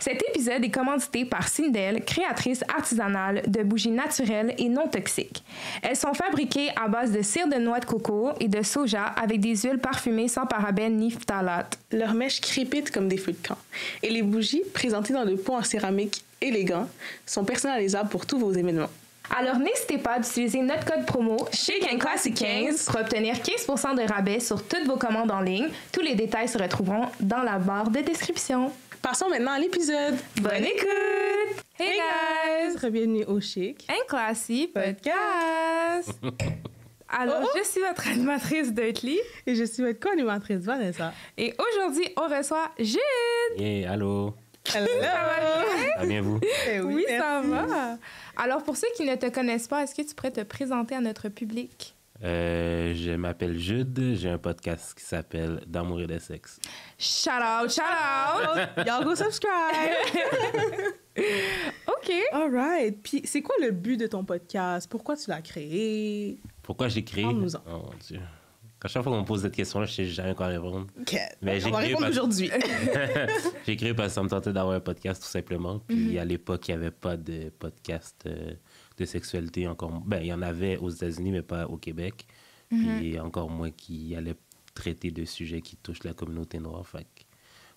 Cet épisode est commandité par Sindel, créatrice artisanale de bougies naturelles et non toxiques. Elles sont fabriquées à base de cire de noix de coco et de soja avec des huiles parfumées sans parabènes ni phtalates. Leurs mèches crépitent comme des feux de camp. Et les bougies, présentées dans des pots en céramique élégants, sont personnalisables pour tous vos événements. Alors n'hésitez pas d'utiliser notre code promo CHIC15 pour obtenir 15% de rabais sur toutes vos commandes en ligne. Tous les détails se retrouveront dans la barre de description. Passons maintenant à l'épisode. Bonne écoute! Hey guys! Bienvenue au Chic. Un classique podcast! Alors, je suis votre animatrice Dudley. Et je suis votre co-animatrice Vanessa. Et aujourd'hui, on reçoit Jude! Yeah, allô! Hello! Ça va bien, vous? Oui, ça va! Alors, pour ceux qui ne te connaissent pas, est-ce que tu pourrais te présenter à notre public? Je m'appelle Jude, j'ai un podcast qui s'appelle D'amour et de sexe. Shout out, shout out! Y'all go subscribe! OK. All right. Puis, c'est quoi le but de ton podcast? Pourquoi tu l'as créé? Pourquoi j'ai créé? Parle-nous-en. Oh mon Dieu. À chaque fois qu'on me pose cette question-là, je sais jamais quoi répondre. OK. Mais On va répondre aujourd'hui. J'ai créé parce que ça me tentait d'avoir un podcast, tout simplement. Puis à l'époque, il n'y avait pas de podcast de sexualité encore. Ben, il y en avait aux États-Unis, mais pas au Québec. Puis encore moins qui allait traiter de sujets qui touchent la communauté noire. Fait que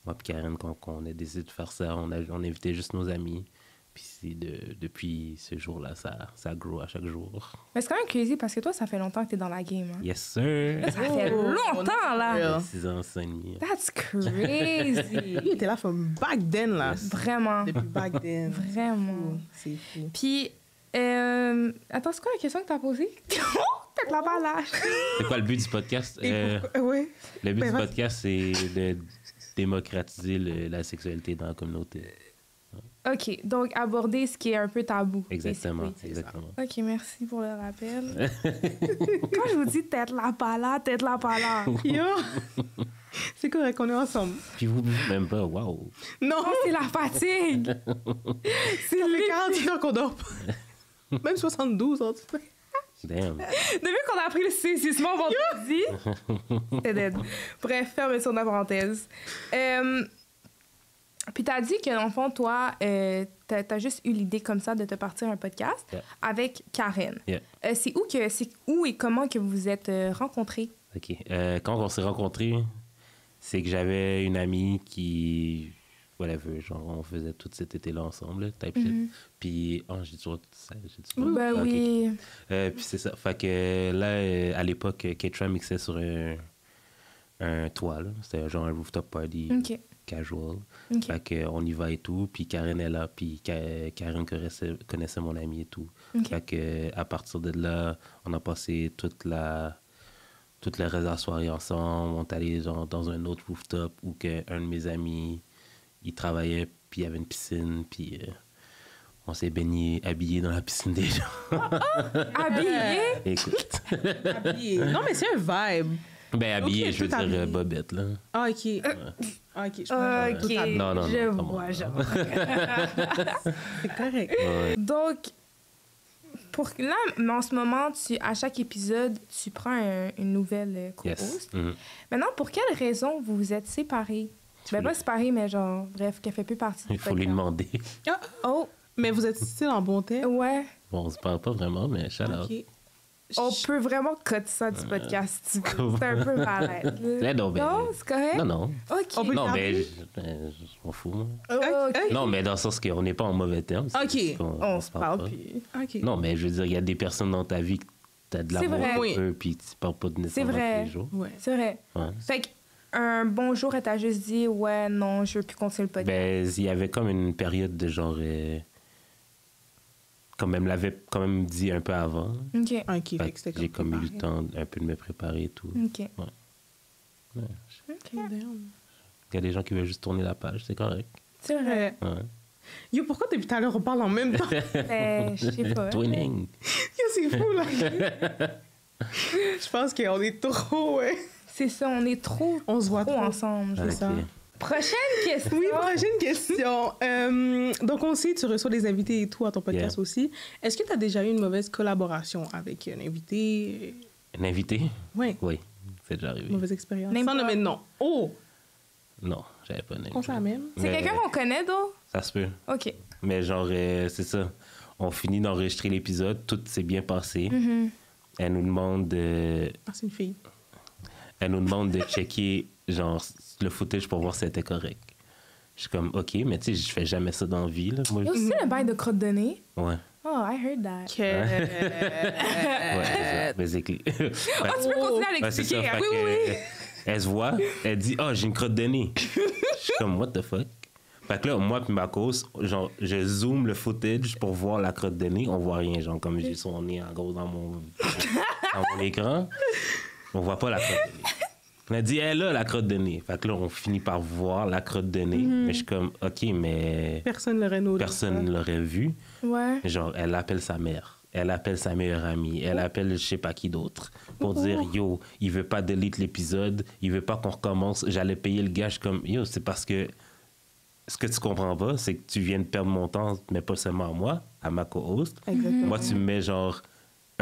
moi et Karen, quand on a décidé de faire ça, on invitait juste nos amis. Puis depuis ce jour-là, ça grow à chaque jour. Mais c'est quand même crazy parce que toi, ça fait longtemps que t'es dans la game. Hein? Yes, sir! Ça fait longtemps, là! 6 ans, 5 ans et demi. That's crazy! Il était là from back then, là. Yes. Vraiment. Depuis back then. Vraiment. C'est fou. Puis, attends, c'est quoi la question que t'as posée? Peut-être la balade. C'est quoi le but du podcast? Oui. Le but Ben, du vas-y. podcast, c'est de démocratiser la sexualité dans la communauté. OK, donc aborder ce qui est un peu tabou. Exactement. basically. Exactement. OK, merci pour le rappel. Quand je vous dis tête la balade, tête la balade. Yo! C'est correct qu'on est ensemble. Puis vous, même pas, waouh! Non! Oh, c'est la fatigue. C'est Ça fait lui. 48 ans qu'on dort pas. Même 72, en tout cas. Damn. Depuis qu'on a pris le saisissement vendredi, c'était dead. Bref, fermeture de la parenthèse. Puis t'as dit que dans le fond, toi, t'as juste eu l'idée comme ça de te partir un podcast avec Karen. Yeah. C'est où et comment que vous vous êtes rencontrés? OK. Quand on s'est rencontrés, c'est que j'avais une amie qui... Whatever, genre, on faisait tout cet été-là ensemble, là, type shit. Puis, j'ai toujours ça. Ben OK. oui. Puis c'est ça. Fait que là, à l'époque, Keitra mixait sur un toit, là. C'était genre un rooftop party OK. casual. OK. Fait qu'on y va et tout. Puis Karen est là. Puis Karen connaissait mon ami et tout. OK. Fait que à partir de là, on a passé toute le reste de la soirée ensemble. On est allé genre, dans un autre rooftop où un de mes amis, il travaillait, puis il y avait une piscine. Puis on s'est baigné, habillé dans la piscine des gens. Habillé? Écoute. Non, mais c'est un vibe. Ben habillé, Ok, je veux tout dire habillé. bobette, là. Ah, OK. Ah, OK. Je comprends. OK. Tout Non, non, je non, vois, comment? je vois. C'est correct. Ouais. Donc, là, en ce moment, à chaque épisode, tu prends une nouvelle co-host. Yes. Mhm. Maintenant, pour quelle raison vous vous êtes séparés? Ben, pas séparés, mais genre, bref, qu'elle fait plus partie du Il faut lui podcast. demander. Ah, Oh, mais vous êtes still en bon terme? ouais. Bon, on se parle pas vraiment, mais shout out. OK. On peut vraiment cut ça du podcast, si tu veux. C'est un peu malade. Là, non, ben, Non, c'est correct? Non, non. OK. On peut- Non, garder? mais je m'en fous, moi. OK. Non, mais dans le sens qu'on n'est pas en mauvais termes. c'est Ok. juste qu'on- On se parle pas. plus. OK. Non, mais je veux dire, il y a des personnes dans ta vie que t'as de C'est l'amour vrai. pour Oui. eux, puis tu parles pas de nécessairement vrai. tous les jours. Ouais. C'est vrai. Ouais. Fait qu'un bonjour, elle t'a juste dit, ouais, non, je veux plus continuer le podcast. Ben, il y avait comme une période de genre... comme elle me l'avait quand même dit un peu avant. OK. OK, Fait fait que que c'était j'ai comme eu le préparé. temps un peu de me préparer et tout. OK. Ouais. OK, damn. Il y a des gens qui veulent juste tourner la page, c'est correct. C'est vrai. Ouais. Ouais. Yo, pourquoi depuis tout à l'heure on parle en même temps? Ben, je sais pas. Twinning. Yo, c'est fou, là. Je pense qu'on est trop, ouais. C'est ça, on est trop, On se voit trop trop. ensemble. Ok. ça. Prochaine question. Oui, prochaine question. Donc, on sait, tu reçois des invités et tout à ton podcast Yeah. aussi. Est-ce que tu as déjà eu une mauvaise collaboration avec un invité? Un invité? Oui, Oui, c'est déjà arrivé. mauvaise expérience. Même Sans pas. nommer de nom. Oh! Non, j'avais pas name On s'en même. C'est quelqu'un qu'on connaît, d'où? Ça se peut. OK. Mais genre, c'est ça. On finit d'enregistrer l'épisode, tout s'est bien passé. Elle nous demande Ah, c'est une fille. Elle nous demande de checker genre le footage pour voir si c'était correct. Je suis comme, OK, mais tu sais, je fais jamais ça dans la vie. Là. Moi, Il y a aussi le bail de crotte de nez. Ouais. Oh, I heard that. Ouais, c'est ça. Basically. Tu peux continuer à l'expliquer. Fait Oui, que, oui. Elle se voit, elle dit, j'ai une crotte de nez. Je suis comme, what the fuck? Fait que là, moi puis ma cause, genre, je zoome le footage pour voir la crotte de nez. On voit rien, genre, comme j'ai son nez en gros dans mon écran. On voit pas la crotte de nez. On a dit, elle a la crotte de nez. Fait que là, on finit par voir la crotte de nez. Mais je suis comme, OK, mais Personne l'aurait noté. personne ne l'aurait vu. Ouais. Genre, elle appelle sa mère. Elle appelle sa meilleure amie. Elle appelle je sais pas qui d'autre. Pour dire, yo, il veut pas delete l'épisode. Il veut pas qu'on recommence. J'allais payer le gars. Je suis comme, yo, c'est parce que ce que tu comprends pas, c'est que tu viens de perdre mon temps, mais pas seulement à moi, à ma co-host. Exactement. Moi, tu me mets genre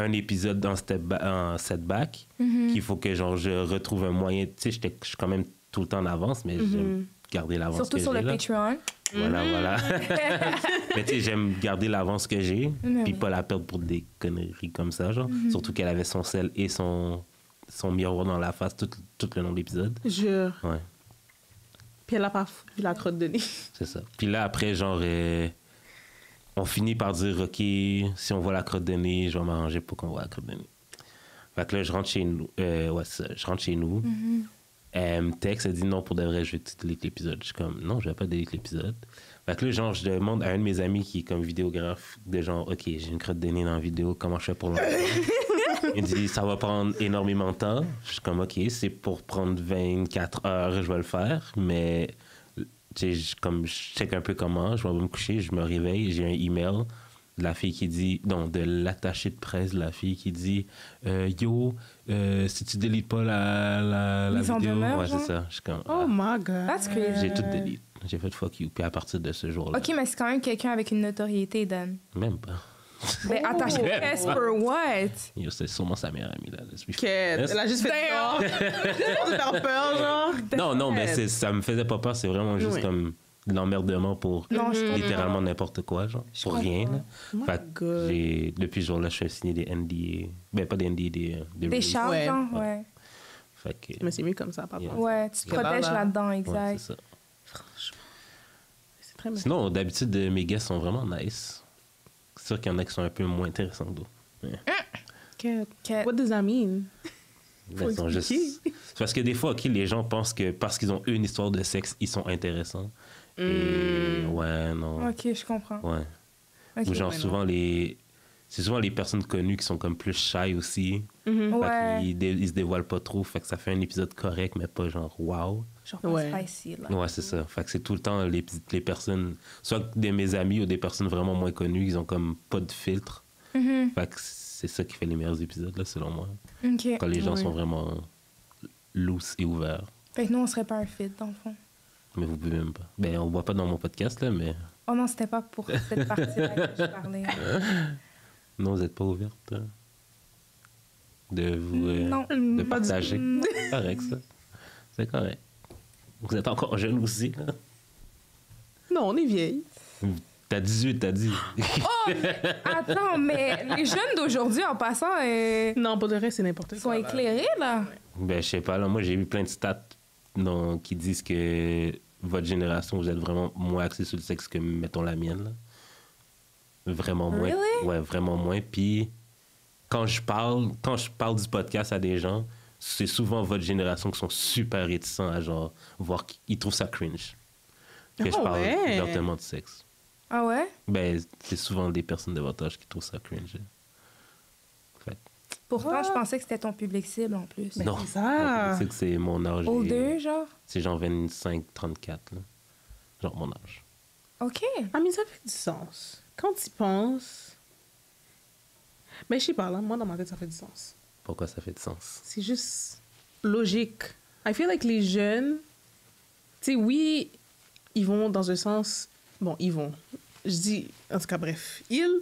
un épisode en setback qu'il faut que genre je retrouve un moyen. Tu sais, je suis quand même tout le temps en avance, mais j'aime garder l'avance Surtout que sur j'ai, le là. Patreon. Voilà. Mais tu sais, j'aime garder l'avance que j'ai, Mais puis oui. pas la perdre pour des conneries comme ça, genre. Surtout qu'elle avait son sel et son miroir dans la face tout le long de l'épisode. Jure. Ouais, Puis elle a pas vu la crotte de nez. c'est ça. Puis là, après, genre, on finit par dire, OK, si on voit la crotte de nez, je vais m'arranger pour qu'on voit la crotte de nez. Fait que là, je rentre chez nous. Ouais, c'est ça. Je rentre chez nous. Elle me texte, elle dit non, pour de vrai, je vais delete l'épisode. Je suis comme, non, je vais pas delete l'épisode. Fait que là, genre, je demande à un de mes amis qui est comme vidéographe, de genre, OK, j'ai une crotte de nez dans la vidéo, comment je fais pour l'enlever? Il dit, ça va prendre énormément de temps. Je suis comme, OK, c'est pour prendre 24 heures, je vais le faire, mais tu sais, comme je check un peu comment, je vais me coucher, je me réveille, j'ai un email de la fille qui dit, non, de l'attaché de presse de la fille qui dit, yo, si tu délites pas la Mise en vidéo, demeure, ouais, c'est genre? ça. Je suis comme, Oh my God. That's crazy. j'ai tout delete. J'ai fait fuck you. Puis à partir de ce jour-là, OK, mais c'est quand même quelqu'un avec une notoriété, Dan. même pas. Ben, attaché de presse for what? Yo, c'est sûrement sa meilleure amie, là. Let's be Quête. honest. Elle a juste fait peur. Juste pour faire peur, genre. Non, mais ça me faisait pas peur. C'est vraiment juste Oui. comme de l'emmerdement pour Non, je comprends. littéralement n'importe quoi, genre. Pour rien, là. Oh Fait my que God. depuis ce jour-là, je fais signer des NDA. Ben, pas des NDA, des Des releases. charges, Ouais. genre? Ouais. Fait que, Mais c'est mieux comme ça, papa. Yeah. Ouais, tu te C'est protèges baba. là-dedans, ouais, exact. c'est ça. Franchement. C'est très bien. Sinon, d'habitude, mes guests sont vraiment nice. C'est sûr qu'il y en a qui sont un peu moins intéressants que d'autres. Ouais. Quête. Que- What does that mean? Mais ils sont juste... expliquer. C'est parce que des fois, OK, les gens pensent que parce qu'ils ont une histoire de sexe, ils sont intéressants. Et ouais, non. OK, je comprends. Ouais. OK. Ou genre, ouais, non. souvent, c'est souvent les personnes connues qui sont comme plus shy aussi. Fait Ouais. qu'ils se dévoilent pas trop. Fait que ça fait un épisode correct, mais pas genre wow. Genre Ouais. pas spicy, là. Ouais, c'est ça. Fait que c'est tout le temps les personnes, soit de mes amis ou des personnes vraiment moins connues, ils ont comme pas de filtre. Fait que c'est ça qui fait les meilleurs épisodes, là, selon moi. OK. Quand les gens Ouais. sont vraiment loose et ouverts. Fait que nous, on serait pas un fit, dans le fond. Mais vous pouvez même pas. Ben, on voit pas dans mon podcast, là, mais Oh non, c'était pas pour cette partie-là que je parlais. non, vous êtes pas ouverte hein, de vous Non. de partager. C'est correct, ça. C'est correct. Vous êtes encore jeune aussi, là. Non, on est vieille. T'as 18, t'as dit. Attends, mais les jeunes d'aujourd'hui, en passant, Non, pour de vrai, c'est n'importe sont quoi. là. éclairés, là. Ben, je sais pas, là, moi, j'ai vu plein de stats qui disent que votre génération, vous êtes vraiment moins axé sur le sexe que, mettons, la mienne, là. Vraiment moins. Really? Ouais, vraiment moins. Puis, quand je parle du podcast à des gens, c'est souvent votre génération qui sont super réticents à, genre, voir qu'ils trouvent ça cringe. Que je Ah parle ouais? ouvertement de sexe. Ah ouais? Ben, c'est souvent des personnes de votre âge qui trouvent ça cringe. Fait que, Pourtant, je pensais que c'était ton public cible, en plus. Ben, non. c'est ça. C'est que c'est mon âge. Older, genre? C'est genre 25, 34, là. Genre mon âge. OK. Ah, mais ça fait du sens. Quand tu y penses... Mais je sais pas, là, moi, dans ma tête, ça fait du sens. Pourquoi ça fait de sens? C'est juste logique. I feel like les jeunes, tu sais, oui, ils vont dans un sens... Bon, ils vont. Je dis, en tout cas, bref. Ils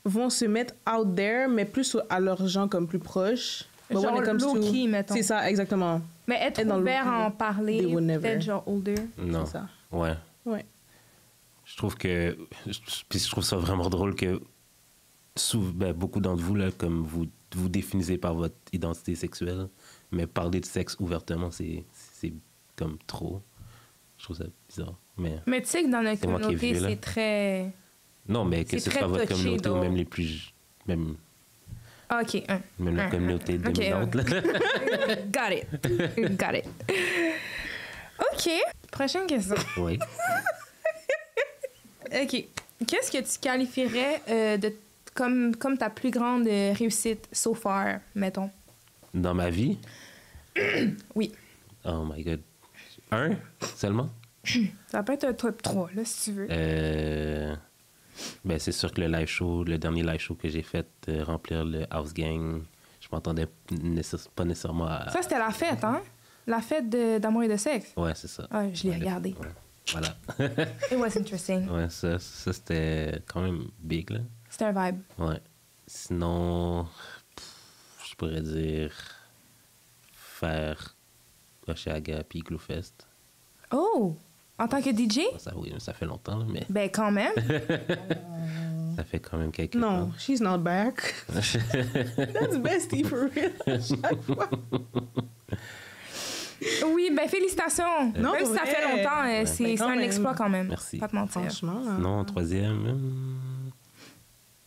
vont se mettre out there, mais plus à leurs gens comme plus proches. But Genre when it comes to- low-key, mettons. C'est ça, exactement. Mais être Et dans le ouvert à en groupe, parler, they would never. peut-être genre older. Non. C'est ça. Ouais. Ouais. Je trouve que... Puis je trouve ça vraiment drôle que beaucoup d'entre vous, là, comme vous définissez par votre identité sexuelle, mais parler de sexe ouvertement, c'est comme trop. Je trouve ça bizarre. Mais tu sais que dans notre C'est moi qui ai communauté, vu, là. c'est très... Non, mais que C'est ce très soit votre touché, communauté ou donc. même les plus... Même Ah, OK. la communauté Ok, dominante. Là. Got it. Got it. OK. Prochaine question. Oui. OK. Qu'est-ce que tu qualifierais comme ta plus grande réussite so far, mettons? Dans ma vie? Oui. Oh my God. Un seulement? Ça peut être un top 3, là, si tu veux. Ben, c'est sûr que le dernier live show que j'ai fait, remplir le House Gang, je m'entendais pas nécessairement à... Ça, c'était la fête, hein? La fête d'amour et de sexe. Ouais, c'est ça. Ah, je l'ai regardé. Ouais. Voilà. It was interesting. Ouais, ça c'était quand même big, là. C'était un vibe. Ouais. Sinon, je pourrais dire faire Oshaga puis Glowfest. Oh! En tant que DJ? Ça, oui, ça fait longtemps, là, mais Ben, quand même. ça fait quand même quelques Non, temps. she's not back. That's bestie for real. À chaque fois. Oui, ben, félicitations. Non, même si ça pour fait vrai. longtemps, Ouais. c'est Ben, quand un même. exploit quand même. Merci. Pas te mentir. Franchement. là. Non, troisième.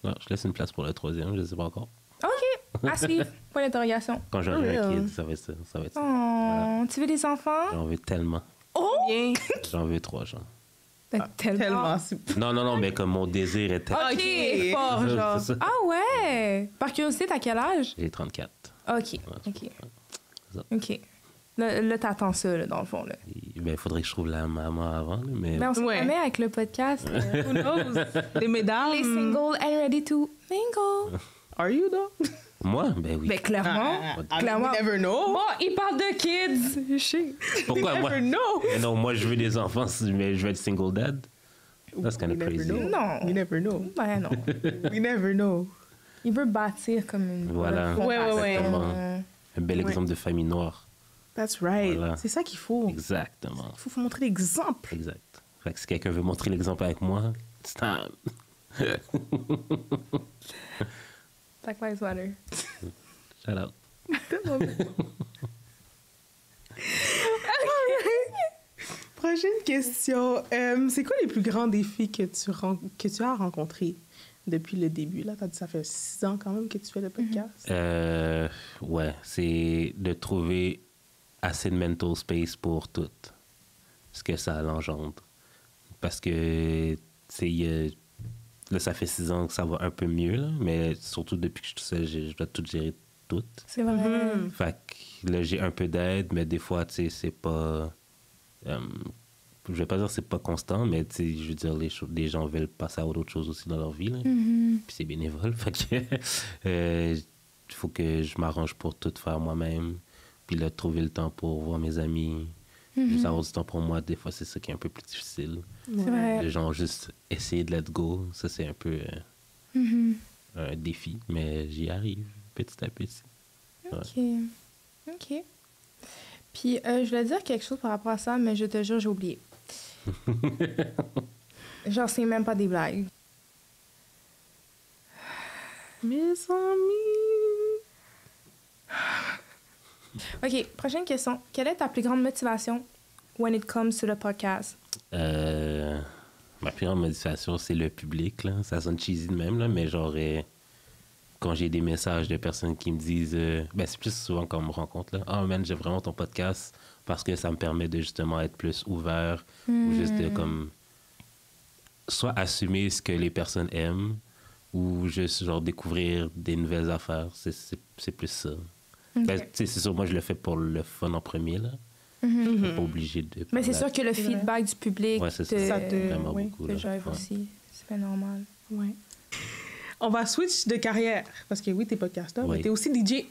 Non, je laisse une place pour le troisième, je sais pas encore. OK. À suivre. Point d'interrogation. Quand j'aurai un Oh, kid, ça va être ça. Ça va être ça. Oh, tu veux des enfants? J'en veux tellement. Oh! Bien. J'en veux 3, genre. Ben, Tellement. c'est- Non, mais comme mon désir est tellement... OK, Ok. fort, genre. C'est ça. Ah ouais! Par curiosité, t'as quel âge? J'ai 34. OK, OK. OK. Là, t'attends ça, là, dans le fond, là. Ben, il faudrait que je trouve la maman avant, là, mais... Ben, on se Ouais. met avec le podcast. Who knows? Les mesdames. Les singles and ready to mingle. Are you though? Moi? Ben oui. Ben, clairement. Clairement. You never know. Bon, il parle de kids. Je sais. Pourquoi You moi? never know. Mais non, moi, je veux des enfants, mais je veux être single dad. That's kind We of never crazy. know. Non. We never know. Ben, non. We never know. Il veut bâtir comme une... Voilà. Ouais. Exactement. Un bel exemple de famille noire. That's right. Voilà. C'est ça qu'il faut. Exactement. Il faut montrer l'exemple. Exact. Fait que si quelqu'un veut montrer l'exemple avec moi, it's time. Black Lives Matter. Shout out. Prochaine question. C'est quoi les plus grands défis que tu as rencontrés depuis le début? Là, t'as dit ça fait 6 ans quand même que tu fais le podcast. Ouais, c'est de trouver assez de mental space pour tout ce que ça l'engendre. Parce que, tu sais, là, ça fait 6 ans que ça va un peu mieux, là, mais surtout depuis que je suis tout seul, je dois tout gérer tout. C'est vrai. Mhm. Fait que là, j'ai un peu d'aide, mais des fois, tu sais, c'est pas... je vais pas dire que c'est pas constant, mais tu sais, je veux dire, les gens veulent passer à autre chose aussi dans leur vie, là. Mhm. Puis c'est bénévole, fait que... il faut que je m'arrange pour tout faire moi-même. Puis là, trouver le temps pour voir mes amis. Juste avoir du temps pour moi, des fois, c'est ça qui est un peu plus difficile. C'est vrai. Les gens juste essayer de let go, ça, c'est un peu Mhm. un défi. Mais j'y arrive, petit à petit. OK. OK. Puis, je voulais dire quelque chose par rapport à ça, mais je te jure, j'ai oublié. Genre, c'est même pas des blagues. Mes amis. OK, prochaine question. Quelle est ta plus grande motivation when it comes to the podcast? Ma plus grande motivation, c'est le public, là. Ça sonne cheesy de même, là, mais genre... quand j'ai des messages de personnes qui me disent... ben, c'est plus souvent quand on me rencontre, là. « Oh, man, j'aime vraiment ton podcast parce que ça me permet de justement être plus ouvert ou juste de, comme... soit assumer ce que les personnes aiment ou juste, genre, découvrir des nouvelles affaires. C'est plus ça. OK. Ben, tu sais, c'est sûr, moi, je le fais pour le fun en premier, là. Je suis pas obligé de... Mais c'est sûr que le C'est vrai. feedback du public Ouais, c'est te, ça. Ça te- Vraiment oui, beaucoup, te là. drive Ouais. aussi. C'est pas normal. Ouais. On va switch de carrière. Parce que oui, t'es podcasteur, Oui. mais t'es aussi DJ.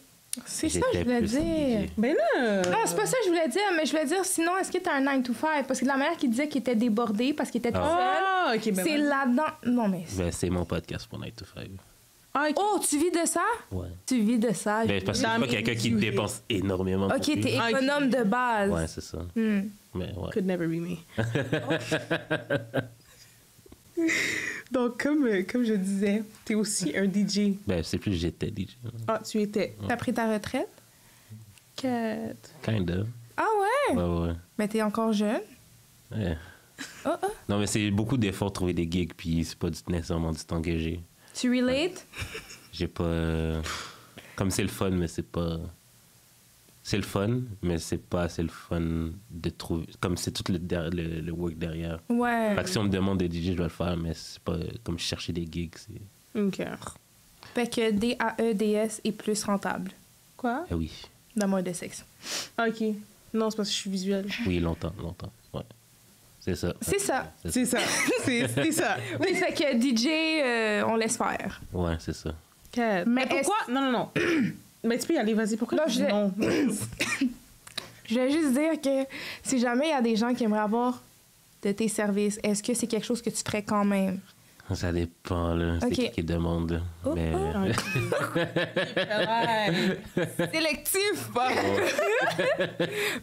C'est ça que je J'étais voulais plus dire. DJ. Ben là! Non, c'est pas ça que je voulais dire, mais je voulais dire, sinon, est-ce que t'as un 9 to 5? Parce que de la manière qu'il disait qu'il était débordé parce qu'il était tout seul, Ah, OK, ben c'est voilà. là-dedans... Non, mais... Ben, c'est mon podcast pour Night to Five. Ah, ok. Oh, tu vis de ça? Ouais. Tu vis de ça. Ben, parce que je suis pas quelqu'un qui dépense énormément. Ok, non plus. t'es économe de base. Ouais, c'est ça. Hmm. Mais ouais. Could never be me. Donc, comme je disais, t'es aussi un DJ. Ben, c'est plus j'étais DJ. Ah, tu étais. T'as pris ta retraite? Cat. Kind of. Ah ouais? Ouais. Mais t'es encore jeune? Ouais. Oh, oh. Non, mais c'est beaucoup d'efforts de trouver des gigs, puis c'est pas nécessairement du temps que j'ai. Tu relates? J'ai pas. Comme c'est le fun, mais c'est pas. C'est le fun, mais c'est pas assez le fun de trouver. Comme c'est tout le work derrière. Ouais. Fait que si on me demande de DJ, je dois le faire, mais c'est pas comme chercher des gigs. C'est... OK. Fait que DAEDS est plus rentable Quoi? Ah oui. d'amour de sexe. OK. Non, c'est parce que je suis visuelle. Oui, longtemps. Ouais. C'est ça. C'est ça. C'est ça. C'est ça. Oui, fait que DJ, on laisse faire. Ouais, c'est ça. Cat. Mais Mais pourquoi? Non. Mais tu peux y aller, vas-y. Pourquoi? Non, tu dis non. Je voulais juste dire que si jamais il y a des gens qui aimeraient avoir de tes services, est-ce que c'est quelque chose que tu ferais quand même? Ça dépend, là. C'est Ok. qui demande, là. Oh, Mais... Sélectif, pas.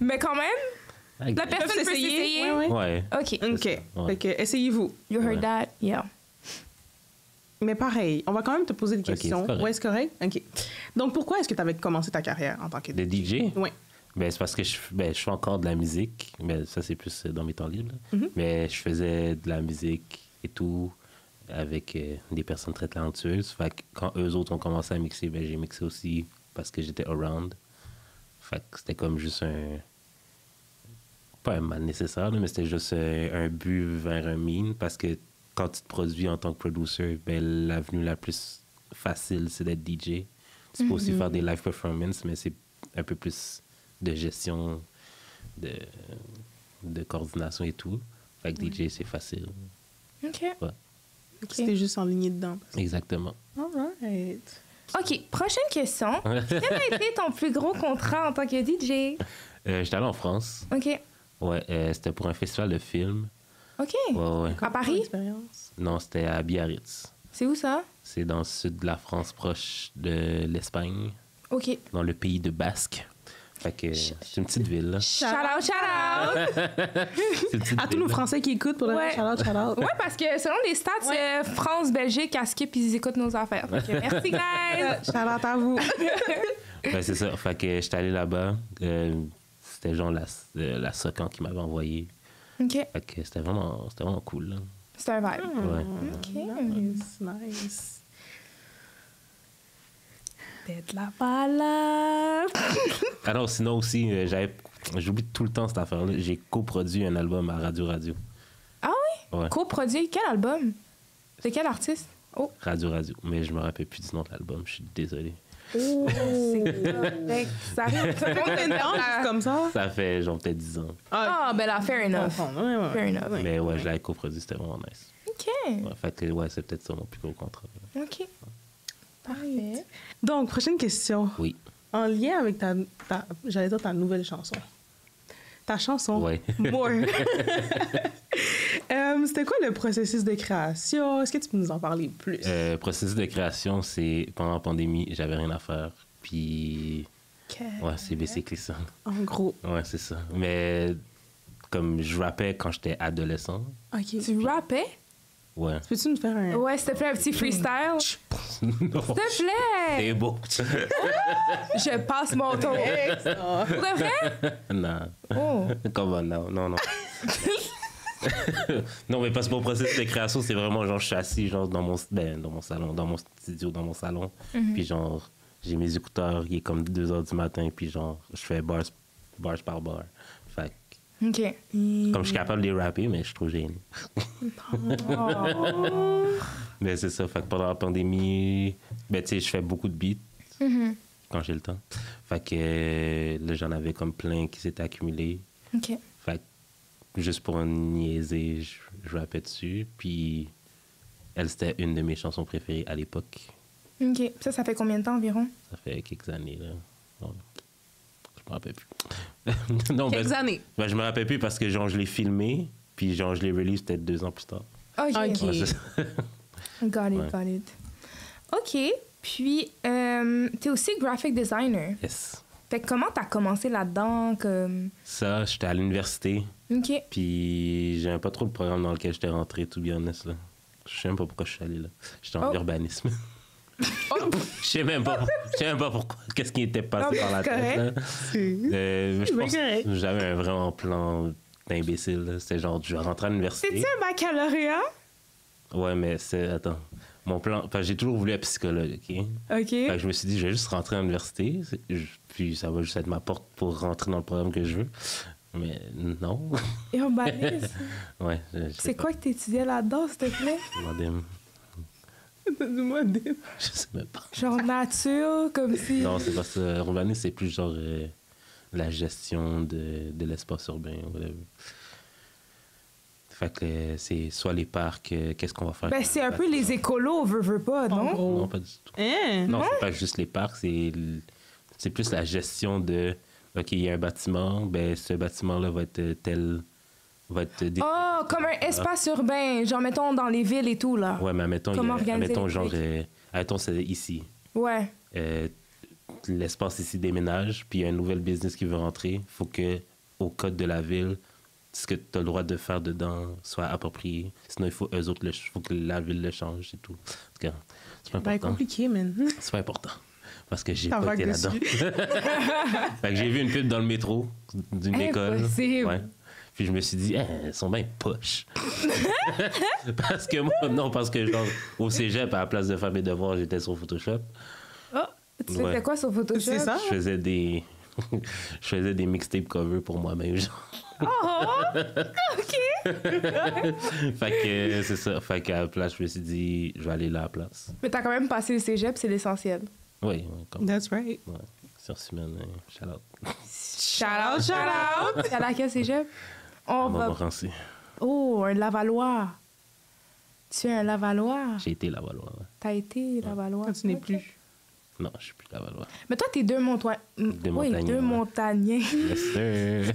Mais quand même, la personne peut s'essayer. Ouais. Ouais. OK. OK. Ouais. Fait que, essayez-vous. You heard Ouais. that? Yeah. Mais pareil, on va quand même te poser des Ok, questions. c'est correct. Ouais, c'est correct? OK. Donc, pourquoi est-ce que tu avais commencé ta carrière en tant que De DJ? Oui. Ben, c'est parce que je fais encore de la musique, mais ça, c'est plus dans mes temps libres. là. Mhm. Mais je faisais de la musique et tout avec des personnes très talentueuses. Fait que quand eux autres ont commencé à mixer, ben, j'ai mixé aussi parce que j'étais around. Fait que c'était comme juste un... Pas un mal nécessaire, là, mais c'était juste un but vers un mean parce que quand tu te produis en tant que producer, ben, l'avenue la plus facile, c'est d'être DJ. Tu peux aussi faire des live performances, mais c'est un peu plus de gestion, de coordination et tout. Fait que DJ, c'est facile. OK. C'était juste enligné dedans. Exactement. All right. OK. Prochaine question. Quel a été ton plus gros contrat en tant que DJ? J'étais allé en France. OK. Ouais, c'était pour un festival de films. OK. Ouais. À Paris? Expérience. Non, c'était à Biarritz. C'est où ça? C'est dans le sud de la France, proche de l'Espagne, OK. dans le pays de Basque. Fait que c'est une petite ville, là. Shout out, shout out! C'est une petite À tous ville, nos là. Français qui écoutent, pour le Ouais. shout out. Ouais, parce que selon les stats, France, Belgique, à Skip, ils écoutent nos affaires. Fait que merci, guys! Shout out à vous. Ben, c'est ça. Fait que j'étais allé là-bas. C'était genre la Socan qui m'avait envoyé. OK. Fait que c'était vraiment cool, là. C'est un vibe. Ouais. OK. Nice. Tête la balade. Ah non, sinon aussi, j'oublie tout le temps cette affaire-là. J'ai coproduit un album à Radio. Ah oui? Ouais. Coproduit quel album? De quel artiste? Oh. Radio. Mais je me rappelle plus du nom de l'album. Je suis désolé. Oh. C'est correct. Ça arrive. Ça fait Combien de temps, juste comme ça? Ça fait genre peut-être 10 ans. Ah, ben là, fair enough. Ouais. Fair enough. Mais ouais, je l'avais coproduit, c'était vraiment nice. OK. Ouais, fait que ouais, c'est peut-être ça mon plus gros contrat. OK. Parfait. Donc, prochaine question. Oui. En lien avec j'allais dire ta nouvelle chanson. Ta chanson. Ouais. More. C'était quoi le processus de création? Est-ce que tu peux nous en parler plus? Processus de création, c'est pendant la pandémie, j'avais rien à faire. Puis, ouais, c'est basically ça. En gros. Ouais, c'est ça. Mais comme je rappais quand j'étais adolescent, OK. Tu rappais? ouais. Peux-tu nous faire un... Ouais, s'il te plaît, un petit freestyle. S'il Non. te plaît! C'est beau. Je passe mon tour. Pour de vrai? Non. Oh. Comment non. Non, mais parce que mon processus de création, c'est vraiment genre, je suis assis genre, dans mon salon, dans mon studio, dans mon salon. Puis genre, j'ai mes écouteurs, il est comme 2 h du matin, puis genre, je fais bars par bar. Fait que, OK. comme je suis capable de les rapper, mais je suis trop gêné. Oh. Mais c'est ça, fait que pendant la pandémie, ben tu sais, je fais beaucoup de beats quand j'ai le temps. Fait que là, j'en avais comme plein qui s'étaient accumulés. OK. Fait que juste pour niaiser, je rappais dessus. Puis elle, c'était une de mes chansons préférées à l'époque. OK. Ça fait combien de temps environ? Ça fait quelques années, là. Bon, je me rappelle plus. Non, Quelques années. Ben, je me rappelle plus parce que genre, je l'ai filmé, puis genre, je l'ai release peut-être 2 ans plus tard. OK. OK. Ouais, c'est ça. Got it, Ouais. got it. OK. Puis, t'es aussi graphic designer. Yes. Fait que comment t'as commencé là-dedans? Comme... Ça, j'étais à l'université, OK. puis j'aimais pas trop le programme dans lequel j'étais rentré, to be honest, là. Je sais même pas pourquoi je suis allé là. J'étais en urbanisme. Je sais même pas pourquoi. Qu'est-ce qui était passé par la tête, là. Je pense que j'avais un vraiment plan d'imbécile, là. C'était genre, je vais rentrer à l'université. C'est-tu un baccalauréat? Ouais, mais c'est... Attends. Mon plan... Enfin, j'ai toujours voulu être psychologue, OK? OK. Fait que je me suis dit, je vais juste rentrer à l'université, puis ça va juste être ma porte pour rentrer dans le programme que je veux. Mais non. Urbanisme. Ouais. C'est quoi que t'étudiais là-dedans, s'il te plaît? Dis-moi, Dim. Je sais même pas. Genre nature, comme si... Non, c'est parce que urbanisme, c'est plus genre la gestion de l'espace urbain. Whatever. Fait que c'est soit les parcs, qu'est-ce qu'on va faire? Ben, c'est un peu les écolos, veut pas, non? Non, pas du tout. Hein? Non, c'est pas juste les parcs, c'est plus la gestion de... OK, il y a un bâtiment, ben ce bâtiment-là va être tel... Oh, comme un espace urbain, genre, mettons, dans les villes et tout, là. Ouais, mais admettons, genre, admettons, c'est ici. Ouais. L'espace ici déménage, puis il y a un nouvel business qui veut rentrer. Il faut que, au code de la ville, ce que tu as le droit de faire dedans soit approprié. Sinon, il faut faut que la ville le change, c'est tout. En tout cas, c'est pas important. Ben, compliqué, man. C'est pas important. Parce que j'ai pas été là-dedans. Fait que j'ai vu une pub dans le métro d'une école. Impossible. Ouais. Puis je me suis dit, elles sont bien poches. parce que genre, au cégep, à la place de faire mes devoirs, j'étais sur Photoshop. Oh, tu faisais quoi sur Photoshop? C'est ça? Je faisais des... je faisais des mixtape covers pour moi-même, genre. Oh! OK! Fait que c'est ça. Fait qu'à la place, je me suis dit, je vais aller là à la place. Mais t'as quand même passé le cégep, c'est l'essentiel. Oui, comme... That's right. Ouais. Sciences humaines, shout out. Shout out, shout out! T'es à laquelle cégep? On va... Montmorency. Oh, un Lavallois. Tu es un Lavallois? J'ai été Lavallois, ouais. T'as été Lavallois? Quand tu n'es Ok. plus. Non, je suis plus Lavallois. Mais toi, t'es deux montagnais. Oui, deux montagnais. Yes, sir.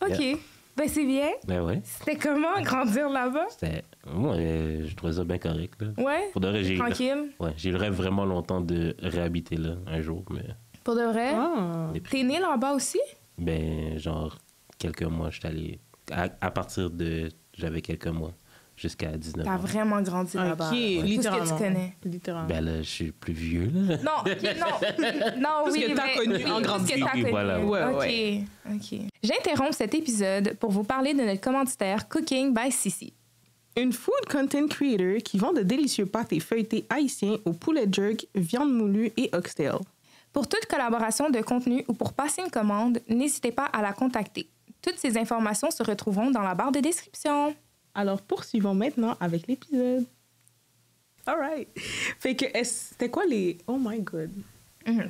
OK. Yeah. Ben, c'est bien. Ben ouais. C'était comment grandir là-bas? C'était... Moi, je trouvais ça bien correct, là. Ouais? Pour de vrai, Tranquille? Ouais, j'ai le rêve vraiment longtemps de réhabiter là, un jour, mais... Pour de vrai? Ah. T'es né là-bas aussi? Ben, genre, quelques mois, j'étais allé... À partir de... J'avais quelques mois, jusqu'à 19 T'as ans. vraiment grandi là-bas. OK, littéralement. Tout ce que tu connais. Littéralement. Ben là, je suis plus vieux, là. Non, OK, non. Non, Tout ce oui, que t'as mais- connu oui, en tout ce grandissant. que t'as Oui, connu. voilà. Ouais, OK. J'interromps cet épisode pour vous parler de notre commanditaire Cooking by Sissi. Une food content creator qui vend de délicieux pâtés feuilletés haïtiens au poulet jerk, viande moulue et oxtail. Pour toute collaboration de contenu ou pour passer une commande, n'hésitez pas à la contacter. Toutes ces informations se retrouveront dans la barre de description. Alors, poursuivons maintenant avec l'épisode. All right. Fait que, c'était quoi les... Oh my God.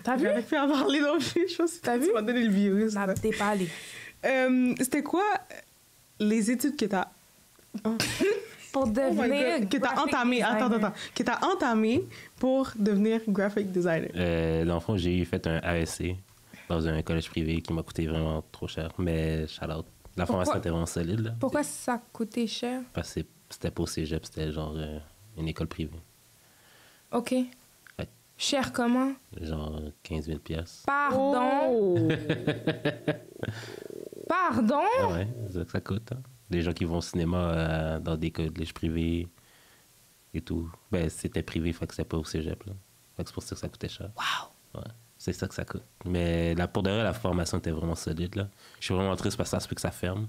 T'as vu? J'aurais pu en parler non plus. Je pense que T'as vu? tu m'as donné le virus. Bah, là. t'es pas allé. C'était quoi les études que t'as... Pour Oh my devenir God. Que t'as graphic entamé... designer. Attends. Que t'as entamé pour devenir graphic designer. Dans le fond, j'ai fait un ASC dans un collège privé qui m'a coûté vraiment trop cher, mais shout out. La formation était vraiment solide, là. Pourquoi ça a coûté cher? Parce que c'était pas au cégep, c'était genre une école privée. OK. Ouais. Cher comment? Genre 15 000 piastres. Pardon? Oh. Pardon? Ah ouais, c'est ça que ça coûte. Hein? Des gens qui vont au cinéma dans des collèges privés et tout. Ben, c'était privé, fait que c'était pas au cégep, là. Fait que c'est pour ça que ça coûtait cher. Wow! Ouais, c'est ça que ça coûte. Mais pour de vrai, la formation était vraiment solide, là. Je suis vraiment triste parce que ça se peut que ça ferme.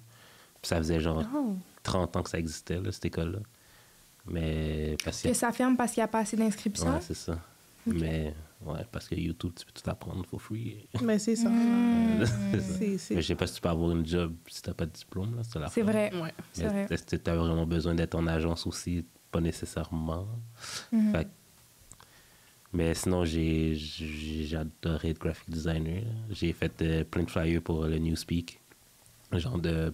Puis ça faisait genre 30 ans que ça existait, là, cette école-là. Mais parce Que ça ferme parce qu'il n'y a pas assez d'inscriptions? Ouais, c'est ça. Mais, ouais, parce que YouTube, tu peux tout apprendre for free. Mais c'est ça. C'est ça. C'est... Mais je sais pas si tu peux avoir une job si t'as pas de diplôme, là. C'est la C'est fin. vrai. Ouais. C'est Mais vrai. est-ce que tu as vraiment besoin d'être en agence aussi? Pas nécessairement. Fait que- mais sinon, j'ai adoré être graphic designer. J'ai fait plein de flyers pour le Newspeak, un genre de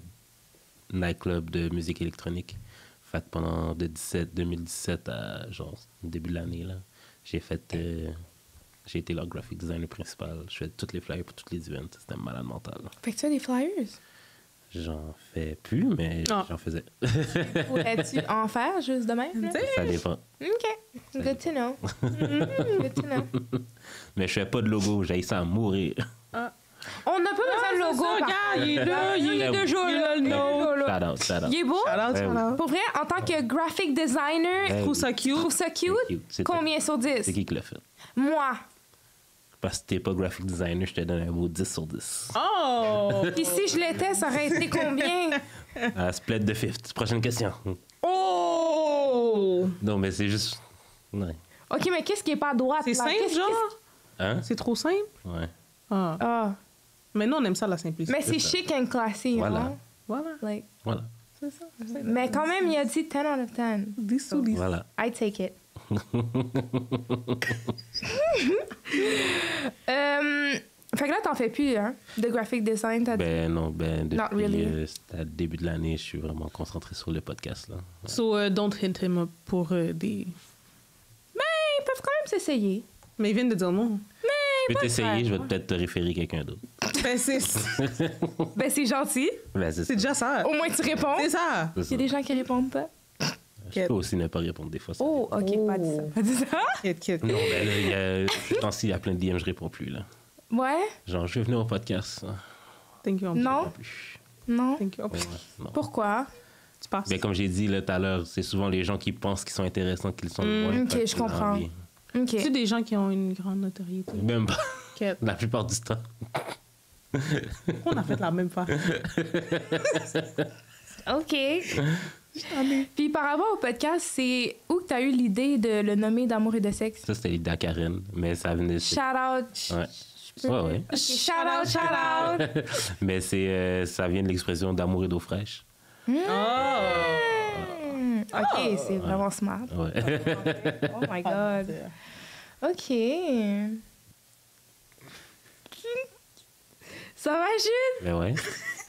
nightclub de musique électronique. Fait que pendant de 2017 à genre début de l'année, là, j'ai été leur graphic designer principal. Je fais tous les flyers pour tous les events. C'était malade mental. Fait que tu as des flyers? J'en fais plus, mais j'en faisais. Pourrais-tu en faire juste de même? Là? Ça dépend. OK. Good to know. Good to know. Mais je fais pas de logo, j'ai ça à mourir. On n'a pas besoin de logo. Regarde, il est là, il est déjà là. Shout out, shout out. Il est beau? Shout out. Pour vrai, en tant que graphic designer, Ouais. je Trouve ça cute. trouve ça cute. Combien sur 10? C'est qui l'a fait? Moi. Parce que t'es pas graphic designer, je te donne un mot 10 sur 10. Oh! Puis si je l'étais, ça aurait été combien? Split the fifth. Prochaine question. Oh! Non, mais c'est juste... Ouais. OK, mais qu'est-ce qui est pas à droite? C'est là? simple, Qu'est-ce- Hein? C'est trop simple? Ouais. Ah. Ah. Mais nous, on aime ça, la simplicité. Mais c'est chic and classy, Voilà. hein? Voilà. Like, Voilà. C'est ça. mais quand même, il a dit 10 out of 10. 10 sur 10. Voilà. I take it. Fait que là, t'en fais plus, hein? De graphic design, t'as dit. Ben non, depuis Not really. c'était le début de l'année, je suis vraiment concentré sur le podcast. Là. So, don't hint him up pour des... Ils peuvent quand même s'essayer. Mais ils viennent de dire non. Je peux t'essayer, faire. je vais peut-être te référer quelqu'un d'autre. Ben, c'est Ben, c'est gentil. Ben, c'est ça. déjà ça. Au moins, tu réponds. C'est ça. C'est Il y ça. a des gens qui répondent pas. Je peux aussi ne pas répondre des fois. Ça Oh, OK, Oh. pas dit ça. Pas dit ça. Kit. Non, ben là, il y a plein de DM, je réponds plus. Là. Ouais? Genre, je vais venir au podcast. Thank you. Non? Plus. Non? Thank you. Ouais, non. Pourquoi? Tu passes. Ben, comme j'ai dit là, tout à l'heure, c'est souvent les gens qui pensent qu'ils sont intéressants qu'ils sont moins. ok, Fait que je comprends. dans la vie, OK. Tu sais, des gens qui ont une grande notoriété. Même pas. Kit. La plupart du temps. On a fait la même fois. OK. Puis par rapport au podcast, c'est où que tu as eu l'idée de le nommer d'amour et de sexe? Ça, c'était l'idée à Karen, mais ça venait... Shout out. Ouais. Ouais. OK, shout out. Mais ça vient de l'expression d'amour et d'eau fraîche. OK, c'est vraiment smart. Ouais. Oh my God. OK. Ça va, Jude? Mais ouais.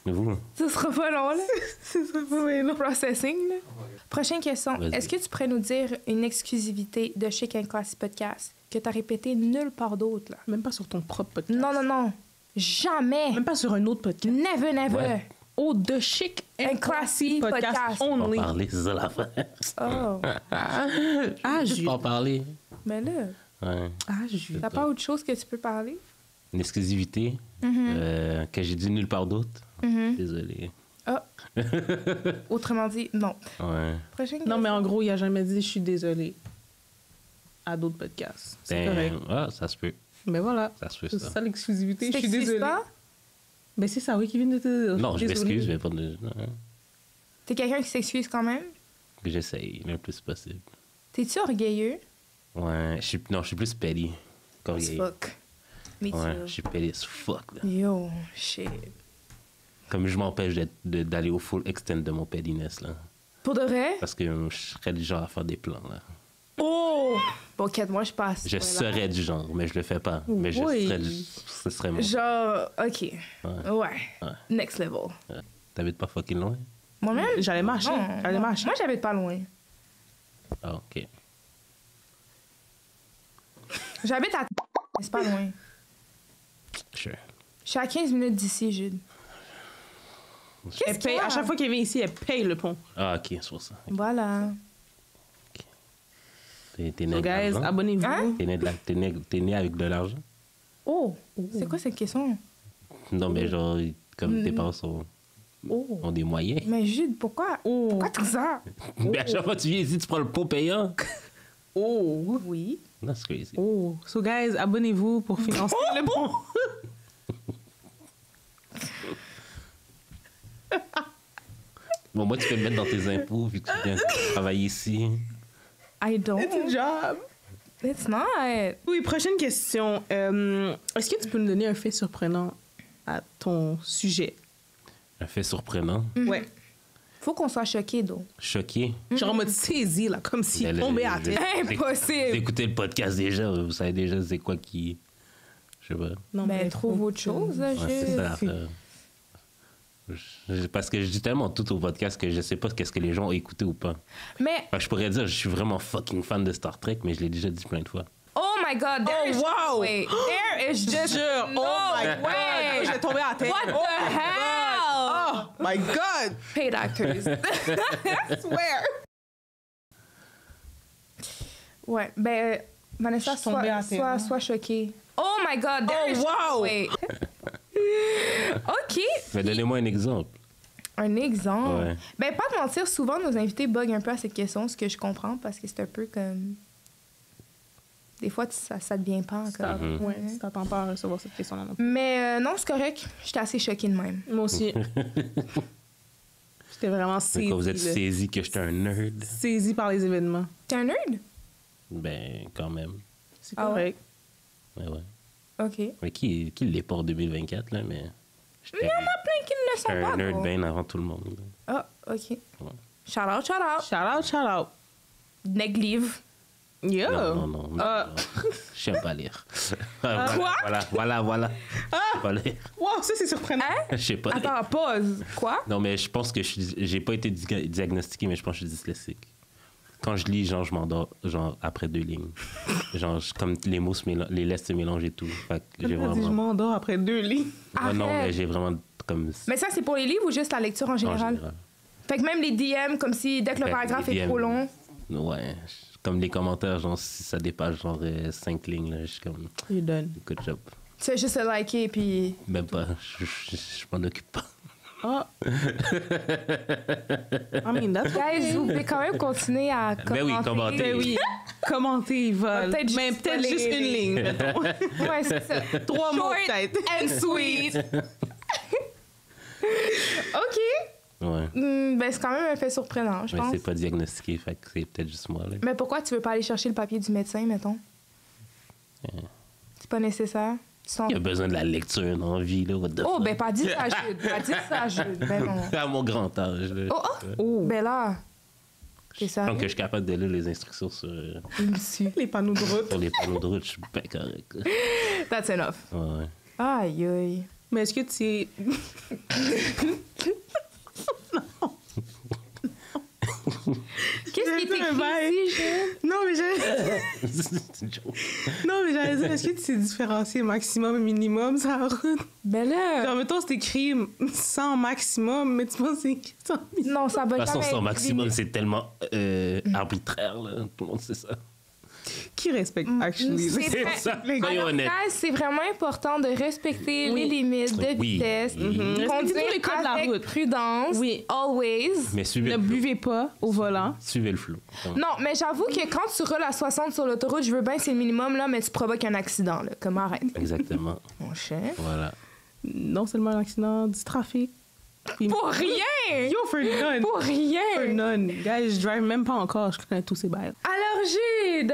Mais vous? Ça sera pas long, là. C'est ça, oui, non. Processing, là. Prochaine question. Vas-y. Est-ce que tu pourrais nous dire une exclusivité de Chic and Classy Podcast que tu as répété nulle part d'autre, là? Même pas sur ton propre podcast. Non. Jamais. Même pas sur un autre podcast. Never, never. Ouais. Oh, The Chic And Classy Podcast. On va only. parler, c'est ça l'affaire. Oh. Ah, Je Jules. peux en parler. Mais là, Ouais. Ah, Jules. t'as pas autre chose que tu peux parler? Une exclusivité que j'ai dit nulle part d'autre. Désolé. Autrement dit, non. Ouais. Prochaine Non, mais en gros, il a jamais dit « je suis désolé » à d'autres podcasts. C'est correct. Ah, ça se peut. Mais voilà. Ça se peut, C'est ça. ça l'exclusivité. Je suis T'excuses désolée. pas? Ben c'est ça, oui, qui vient de te dire. Non, je Désolée. m'excuse, mais pas de... non, T'es quelqu'un qui s'excuse quand même? que j'essaye le plus possible. T'es-tu orgueilleux? Ouais, je suis plus petty As qu'orgueilleux. fuck. Me too. Ouais, je suis petty as fuck. Là. Yo, shit. Comme je m'empêche d'aller au full extent de mon pettiness, là. Pour de vrai? Parce que je serais du genre à faire des plans, là. Oh! Bon, Kate, moi, je passe. Je serais du genre, mais je le fais pas. Mais je Oui. serais ce serait mon... Genre, OK. Ouais. Ouais. Next level. T'habites pas fucking loin? Moi-même? J'allais marcher. Non, J'allais non. marcher. Moi, j'habite pas loin. Ah, OK. J'habite à... C'est pas loin. Sure. Je suis à 15 minutes d'ici, Jude. Elle Qu'est-ce paye, qu'il y a? à chaque fois qu'elle vient ici, elle paye le pont. Ah, OK, c'est pour ça. Voilà. T'es né So, avec de guys, l'argent? abonnez-vous. Hein? T'es né avec de l'argent? Oh! C'est quoi cette question? Non, mais genre, comme tes parents ont des moyens. Mais Jude, pourquoi? Oh. Pourquoi tout ça? Mais à chaque fois que tu viens ici, tu prends le pot payant. Oh. Oui. That's crazy. Oh. So, guys, abonnez-vous pour financer le pont. Bon, moi, tu peux le mettre dans tes impôts vu que tu viens travailler ici. I don't. It's a job. It's not. Oui, prochaine question. Est-ce que tu peux nous donner un fait surprenant à ton sujet? Un fait surprenant. Ouais. Faut qu'on soit choqué, donc. Choqué. Genre en mode saisi, là, comme s'il Ben, tombait à je- terre. Vous Impossible! écoutez le podcast déjà, vous savez déjà c'est quoi qui... Je sais pas. Non, Mais trouve autre chose, là, Ouais, c'est Jude. ça l'affaire. Parce que je dis tellement tout au podcast que je sais pas qu'est-ce que les gens ont écouté ou pas. Mais, Fait que je pourrais dire je suis vraiment fucking fan de Star Trek, mais je l'ai déjà dit plein de fois. oh my God, there Oh, is wow! way. There is just Jure, no oh my way. God, j'ai tombé à terre. What the hell? my God! Paid actors. I swear! Ouais, ben, Vanessa, Je suis tombée à terre. sois choquée. Oh my God! there Oh, is- wow! Wait. OK. Mais donnez-moi un exemple. Un exemple. Ouais. Ben, pas de mentir, souvent, nos invités buguent un peu à cette question, ce que je comprends, parce que c'est un peu comme... Des fois, ça devient pas encore. Ouais, tu t'attends pas à recevoir cette question-là. Non. Mais non, c'est correct. J'étais assez choquée de même. Moi aussi. J'étais vraiment Mais saisie. quand vous êtes là. saisi que j'étais un nerd, Saisie par les événements. T'es un nerd? ben, quand même. C'est Ah correct. Ouais, ouais. OK. Mais qui l'est pas en 2024, là, mais... Il y en a plein qui ne le J'étais sont pas. un nerd gros. bien avant tout le monde. Ah, OK. Ouais. Shout out, shout out. Shout out, shout out. Neglive. Yo! Non. Ah. J'aime pas lire. Quoi? Voilà. Ah! Pas lire. Wow, ça, c'est surprenant. Hein? Je sais pas lire. Attends, pause. Quoi? Non, mais je pense que j'ai pas été diagnostiqué, mais je pense que je suis dyslexique. Quand je lis, genre, je m'endors, genre, après 2 lignes. Genre, comme les mots les lettres se mélangent et tout. Fait que j'ai J'ai dit, je vraiment... m'endors après 2 lignes. Ouais, non, Arrête. mais j'ai vraiment comme... Mais ça, c'est pour les livres ou juste la lecture en général? Fait que même les DM, comme si dès que le Ouais, paragraphe les est DM. trop long. Ouais. Comme les commentaires, genre, si ça dépasse, genre, 5 lignes, là, je suis comme... You done. Good job. Tu fais juste le liker, puis... Même pas. Je m'en occupe pas. Ah. I mean, that's Guys, vous pouvez quand même continuer à commenter. Ben oui, commenter. Ben oui. Commenter, ils veulent. Peut-être Mais juste peut-être pas juste les- une ligne, mettons. Ouais, c'est ça. 3 mots, Short peut-être. and sweet. OK. Ouais. Ben, c'est quand même un fait surprenant, je Mais pense. c'est pas diagnostiqué, fait que c'est peut-être juste moi, là. Mais pourquoi tu veux pas aller chercher le papier du médecin, mettons? C'est pas nécessaire? Il y a besoin de la lecture dans la vie, là. What the Oh, fuck? ben pas dit ça, Jude. Pas dit ça, Jude. Ben non. À mon grand âge, là. Oh. Ben là, t'es Je sérieux? pense que je suis capable de lire les instructions sur Les panneaux de route. les panneaux de route, je suis bien correct. là. That's enough. Ouais. Aïe, aïe. Mais est-ce que tu... Qu'est-ce qui J'ai fait un bail. t'écrit ici, Jude? Non, mais j'allais... C'est une joke. Non, mais j'allais dire, est-ce que tu sais différencier maximum et minimum sur la route? Ben là... Genre, mettons, c'est écrit 100 maximum, mais tu penses que c'est écrit 100 minimum. Non, ça va De toute façon, jamais son être maximum, dit. c'est tellement arbitraire, là. Tout le monde sait ça. Qui respecte, actually? C'est C'est vrai. ça. Les Soyons En honnêtes. fait, c'est vraiment important de respecter Oui. les limites de Oui. vitesse. Mhm. Conduire Respectez tous les codes de la avec route. prudence. Oui. Always. Mais suivez Ne le flow. buvez pas au volant. Suivez le flot. Non, mais j'avoue que quand tu roules à 60 sur l'autoroute, je veux bien, c'est le minimum, là, mais tu provoques un accident, là. Comme arrête. Exactement. Mon chef. Voilà. Non seulement un accident, du trafic. Puis- Pour rien! Yo, for none. Pour For rien! none. Guys, je drive même pas encore. Je connais tous ces bails. Alors, Jude!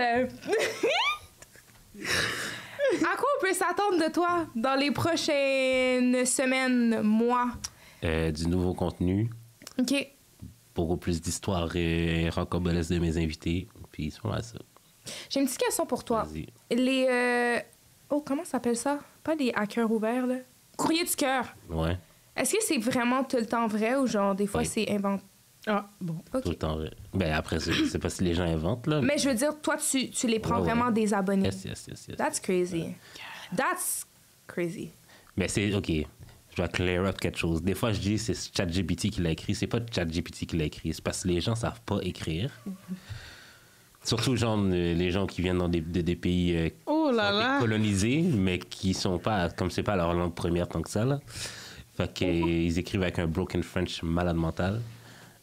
À quoi on peut s'attendre de toi dans les prochaines semaines, mois? Du nouveau contenu, OK. beaucoup plus d'histoires rocambolesques de mes invités. Puis voilà ça. J'ai une petite question pour toi. Vas-y. Les... Oh, comment ça s'appelle ça? Pas les hackers ouverts, là. Courrier du cœur. Ouais, Est-ce que c'est vraiment tout le temps vrai ou genre des fois Oui. c'est inventé? Ah, bon. OK. tout le temps. Ben après, je sais pas si les gens inventent, là. Mais je veux dire, toi, tu les prends Ouais, vraiment ouais. des abonnés. Yes. That's crazy. That's crazy. Mais c'est, OK, je vais clear up quelque chose. Des fois, je dis c'est ChatGPT qui l'a écrit. C'est pas ChatGPT qui l'a écrit. C'est parce que les gens savent pas écrire. Surtout, genre, les gens qui viennent dans des pays Oh là là. colonisés, mais qui sont pas, comme c'est pas leur langue première tant que ça, là. Fait qu'ils écrivent avec un broken French malade mental.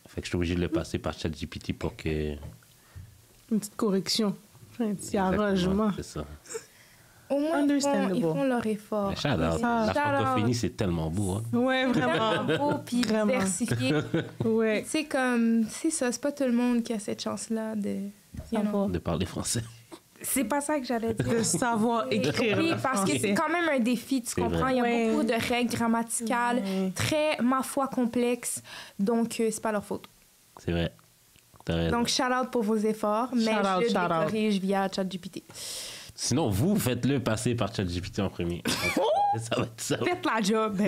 Fait que je suis obligé de le passer par ChatGPT pour que... Une petite correction. Un petit Exactement, arrangement. c'est ça. Au moins, Understandable. ils font leur effort. Mais shout-out. Ça, La shout-out. francophonie, c'est tellement beau, hein. Ouais, Vraiment vraiment. beau puis Vraiment. diversifié. Ouais. C'est comme, c'est ça, c'est pas tout le monde qui a cette chance-là de. you know. Savoir. De parler français. C'est pas ça que j'allais dire. De savoir écrire. Oui, le parce que français. c'est quand même un défi, tu C'est comprends? vrai. Il y a Ouais. beaucoup de règles grammaticales, Ouais. très, ma foi, complexes. Donc, c'est pas leur faute. C'est vrai. T'as raison. Donc, shout out pour vos efforts, mais Shout out, je les shout out. corrige via ChatGPT. Sinon, vous, faites-le passer par ChatGPT en premier. Ça va être ça. Faites la job.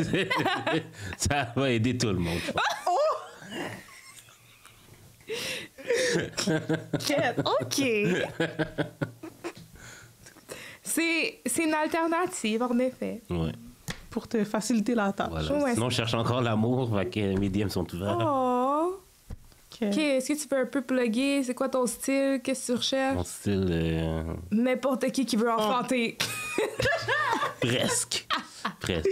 Ça va aider tout le monde. OK. C'est une alternative, en effet. Ouais. pour te faciliter la tâche. Voilà. Ouais. Sinon, je cherche encore l'amour, fait que mes DM sont ouverts. Oh! Ok. OK, est-ce que tu peux un peu plugger? C'est quoi ton style? Qu'est-ce que tu recherches? Mon style, N'importe qui veut enfanter. presque. Presque.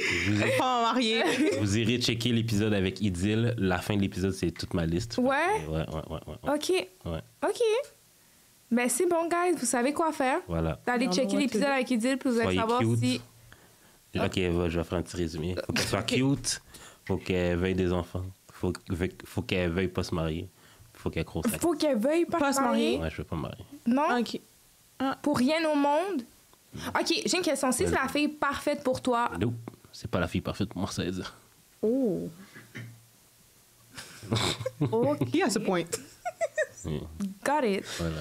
Pas marié. Vous irez checker l'épisode avec Idylle. La fin de l'épisode, c'est toute ma liste. Ouais? Ouais. OK. Ouais. OK. Ben, c'est bon, guys. Vous savez quoi faire. Voilà. Allez Non, checker non, l'épisode c'est- avec Idylle, puis vous allez Soyez savoir cute. si... Ok, je vais faire un petit résumé. Faut qu'elle soit cute. Faut qu'elle veuille des enfants. Faut qu'elle veuille pas se marier. Faut qu'elle crosse sa... Faut qu'elle veuille pas se marier. Ouais, je veux pas me marier. Non? Ok. Pour rien au monde? OK, j'ai une question. Si c'est la fille parfaite pour toi... Nope. C'est pas la fille parfaite pour moi, ça veut dire. Oh. OK, He has a point. got it. Voilà.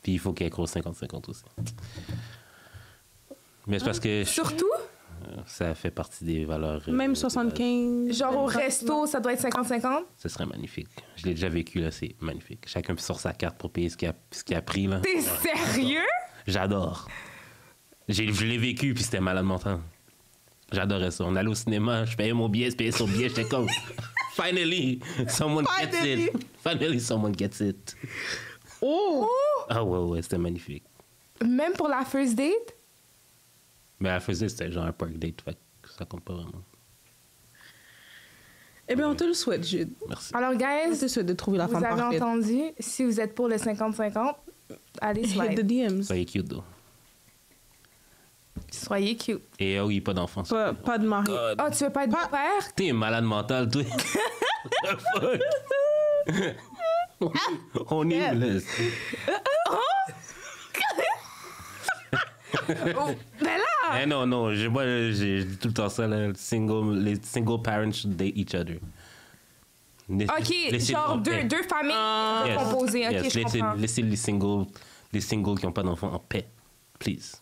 Puis il faut qu'elle crosse 50-50 aussi. Mais c'est parce que Surtout, ça fait partie des valeurs. Même des 75. genre au resto, ça doit être 50-50. Ce serait magnifique. Je l'ai déjà vécu, là, c'est magnifique. Chacun sort sa carte pour payer ce qu'il a pris, là. T'es sérieux? J'adore. Je l'ai vécu, puis c'était malade mental. J'adorais ça. On allait au cinéma, je payais mon billet, je payais son billet, j'étais comme... Finally, someone gets it. Finally, someone gets it. Oh! Ah ouais, c'était magnifique. Même pour la first date? Mais elle faisait, c'était genre un park date, fait que ça compte pas vraiment. Eh bien, on te le souhaite, Jude. Merci. Alors, On guys, te souhaite de trouver la vous femme avez parfaite. entendu. Si vous êtes pour le 50-50, allez Hit the swipe. DMs. Soyez cute, though. Soyez cute. Et oui, pas d'enfants. Pas de mari. Ah, tu veux pas être beau-père? T'es malade mental, toi. What the fuck? On est là. Oh, ben là! Eh non, moi, j'ai dit tout le temps ça, là, les single parents should date each other. OK, genre deux familles composées. OK, Yes, je comprends. laissez les singles qui n'ont pas d'enfants en paix, please.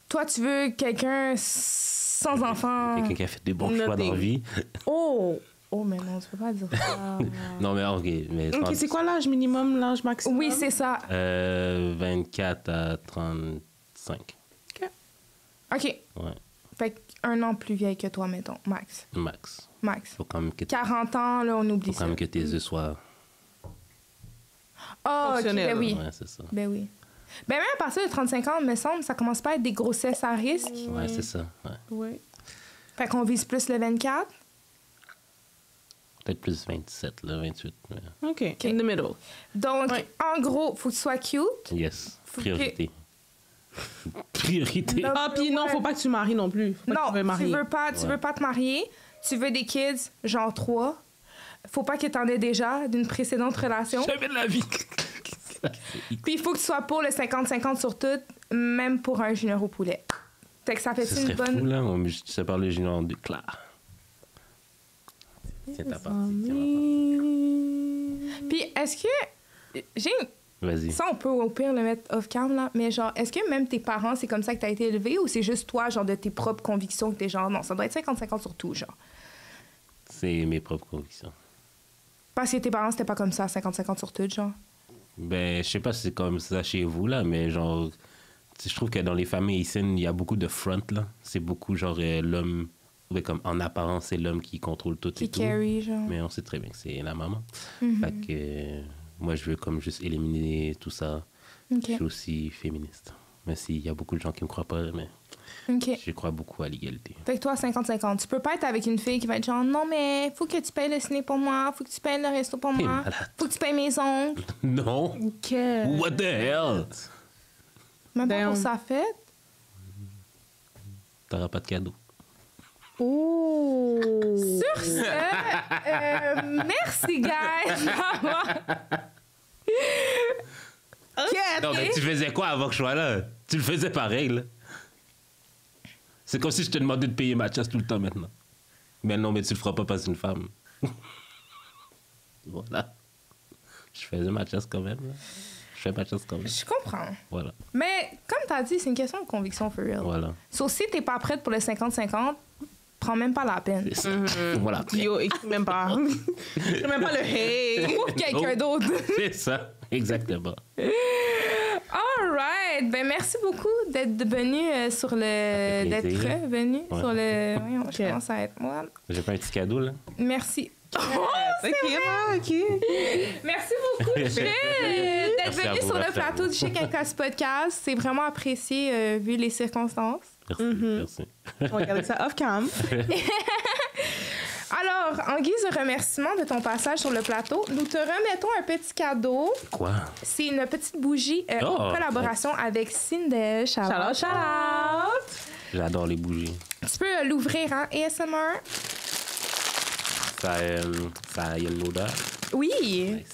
Toi, tu veux quelqu'un sans enfant. Quelqu'un qui a fait des bons choix dans la vie. Oh! Oh, mais non, tu peux pas dire ça. Non, mais ok. Mais Ok, c'est quoi l'âge minimum, l'âge maximum? Oui, c'est ça. 24 à 35. OK. Ouais, Fait qu'un an plus vieille que toi, mettons. Max. max. Max. Faut quand même que, 40 ans, là, on oublie faut quand ça. même que tes yeux soient... Ah, OK, Fonctionnel. ben oui. Ouais, c'est ça. Ben oui. Ben même à partir de 35 ans, me semble, ça commence pas à être des grossesses à risque. Ouais, c'est ça. Ouais. Oui. Fait qu'on vise plus le 24. Peut-être plus 27, là, 28. mais- OK. In the middle. Donc, Ouais. en gros, faut que tu sois cute. Yes, Faut priorité. Priorité. Non. Ah, puis non, faut pas que tu maries non plus. Faut pas que Non, tu veux marier. tu veux pas te marier. Tu veux des kids, genre 3. Faut pas que t'en aies déjà d'une précédente relation. Jamais de la vie. Puis il faut que tu sois pour le 50-50 sur tout, même pour un junior au poulet. Fait que ça fait Ce une serait bonne... fou, là. On se parle de junior de clair. Tiens ta partie. tiens ma partie. Puis est-ce que... Vas-y. Ça, on peut au pire le mettre off-cam, là. Mais genre, est-ce que même tes parents, c'est comme ça que t'as été élevé ou c'est juste toi, genre, de tes propres convictions que t'es genre, non, ça doit être 50-50 sur tout, genre? C'est mes propres convictions. Parce que tes parents, c'était pas comme ça, 50-50 sur tout, genre? Ben, je sais pas si c'est comme ça chez vous, là, mais genre, tu sais, je trouve que dans les familles ici, il y a beaucoup de front, là. C'est beaucoup, genre, l'homme, ouais, comme en apparence, c'est l'homme qui contrôle tout Qui et tout. carry, genre. Mais on sait très bien que c'est la maman. Mhm. Fait que moi, je veux comme juste éliminer tout ça. OK. Je suis aussi féministe. Même s'il y a beaucoup de gens qui me croient pas, mais OK. je crois beaucoup à l'égalité. Fait que toi, 50-50. Tu peux pas être avec une fille qui va être genre, non, mais faut que tu payes le ciné pour moi, faut que tu payes le resto pour T'es moi, malade. faut que tu payes mes ongles. Non! OK. What the hell? Même pas Damn. pour sa fête. T'auras pas de cadeau. Oh! Sur ce, merci, guys. OK. Non, mais tu faisais quoi avant que je sois là? Tu le faisais pareil, là. C'est comme si je te demandais de payer ma chasse tout le temps maintenant. Mais non, mais tu le feras pas parce que c'est une femme. Voilà. Je faisais ma chasse quand même, là. Je fais ma chasse quand même. Je comprends. Voilà. Mais comme t'as dit, c'est une question de conviction for real. Voilà. Sauf si t'es pas prête pour le 50-50, prends même pas la peine. C'est ça. Voilà. Yo, écoute même pas. J'ai même pas le hey. Trouve quelqu'un Oh. d'autre. C'est ça. Exactement. All right. right. Ben, merci beaucoup d'être venu sur le... Ça fait plaisir. d'être venu Ouais. sur le... Voyons, je commence à être moi. J'ai pas un petit cadeau, là? Merci. OK. Merci beaucoup, Chic, d'être Merci à venu vous, sur le merci à plateau vous. du Chic and Classy Podcast. C'est vraiment apprécié vu les circonstances. Merci, merci. On va regarder ça off-cam. Alors, en guise de remerciement de ton passage sur le plateau, nous te remettons un petit cadeau. Quoi? C'est une petite bougie en collaboration avec Sindel. Shout out, shout out. J'adore les bougies. Tu peux l'ouvrir, hein, ASMR? Ça y a une odeur. Oui. Nice.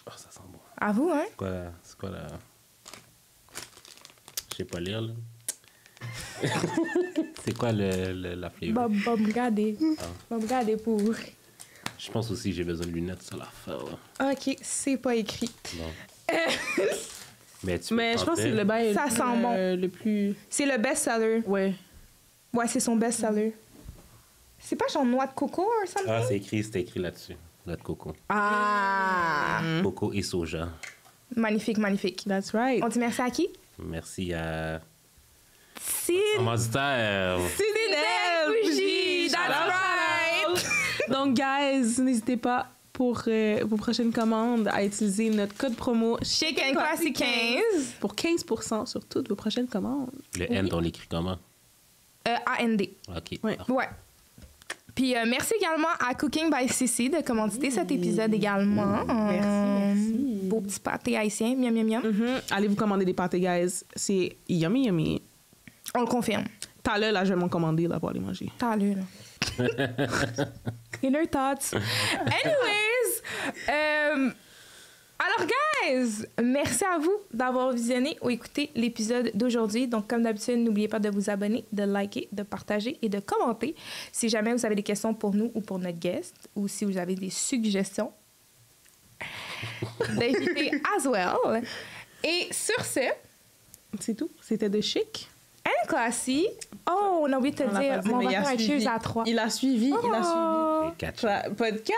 Oh, ça sent bon. À vous, hein? C'est quoi la... Je sais pas lire, là. C'est quoi la flavor? Bob, regardez. Bob, regardez pour... Je pense aussi que j'ai besoin de lunettes sur la fin. OK, c'est pas écrit. Non. Mais Je pense que c'est le bail Ça sent bon. le plus... C'est le best-seller. Ouais. Ouais, c'est son best-seller. C'est pas genre noix de coco ou something? Ah, c'est écrit là-dessus. Noix de coco. Ah! Coco et soja. Magnifique, magnifique. That's right. On dit merci à qui? Merci à... Sindel Commanditaire. Bougie! Shout That's out, right! shout out. Donc, guys, n'hésitez pas pour vos prochaines commandes à utiliser notre code promo Chic and Classy 15. pour 15% sur toutes vos prochaines commandes. Le N, on l'écrit comment? AND. OK. Ouais. Ouais. Puis merci également à Cooking by Sissi de commanditer cet épisode également. Merci. Beau petit pâté haïtien. Miam, miam, miam. Allez vous commander des pâtés, guys. C'est yummy, yummy. On le confirme. T'as là, je vais m'en commander là, pour aller manger. T'as lu, là. Inner thoughts. Anyways, alors, guys, merci à vous d'avoir visionné ou écouté l'épisode d'aujourd'hui. Donc, comme d'habitude, n'oubliez pas de vous abonner, de liker, de partager et de commenter. Si jamais vous avez des questions pour nous ou pour notre guest, ou si vous avez des suggestions d'invités as well. Et sur ce, C'est tout. C'était de chic. and classy. Oh, on a oublié de te On l'a dire, pas dit, on mais va il a faire un suivi. cheers à 3. Il a suivi. Oh. Et catch. Podcast. Podcast!